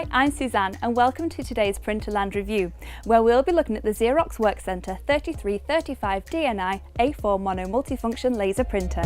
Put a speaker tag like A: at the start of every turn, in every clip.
A: Hi, I'm Suzanne and welcome to today's Printerland review, where we'll be looking at the Xerox Workcentre 3335DNi A4 Mono Multifunction Laser Printer.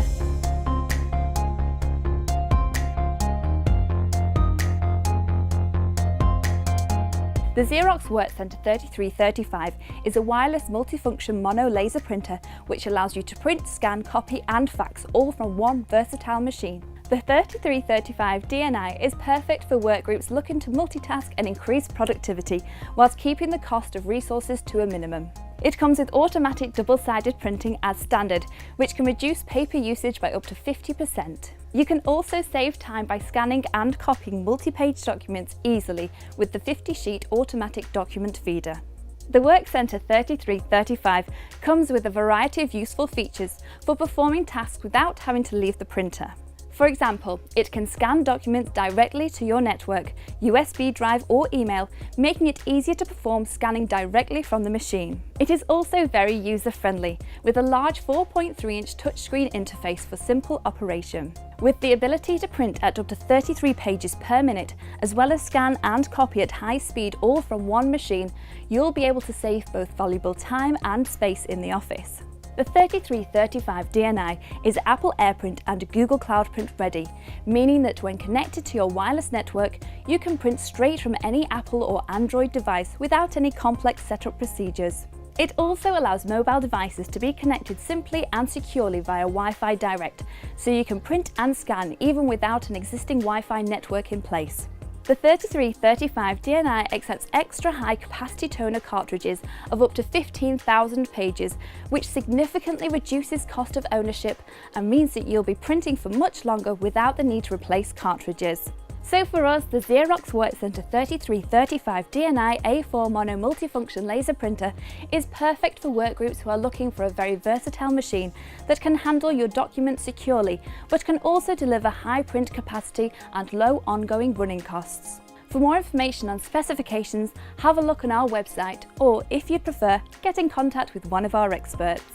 A: The Xerox Workcentre 3335 is a wireless multifunction mono laser printer which allows you to print, scan, copy and fax all from one versatile machine. The 3335DNi is perfect for workgroups looking to multitask and increase productivity whilst keeping the cost of resources to a minimum. It comes with automatic double-sided printing as standard, which can reduce paper usage by up to 50%. You can also save time by scanning and copying multi-page documents easily with the 50-sheet automatic document feeder. The Workcentre 3335 comes with a variety of useful features for performing tasks without having to leave the printer. For example, it can scan documents directly to your network, USB drive or email, making it easier to perform scanning directly from the machine. It is also very user-friendly, with a large 4.3-inch touchscreen interface for simple operation. With the ability to print at up to 33 pages per minute, as well as scan and copy at high speed all from one machine, you'll be able to save both valuable time and space in the office. The 3335DNi is Apple Airprint and Google Cloud Print ready, meaning that when connected to your wireless network, you can print straight from any Apple or Android device without any complex setup procedures. It also allows mobile devices to be connected simply and securely via Wi-Fi Direct, so you can print and scan even without an existing Wi-Fi network in place. The 3335DNi accepts extra high capacity toner cartridges of up to 15,000 pages, which significantly reduces cost of ownership and means that you'll be printing for much longer without the need to replace cartridges. So for us, the Xerox Workcentre 3335DNi A4 Mono Multifunction Laser Printer is perfect for workgroups who are looking for a very versatile machine that can handle your documents securely, but can also deliver high print capacity and low ongoing running costs. For more information on specifications, have a look on our website, or if you'd prefer, get in contact with one of our experts.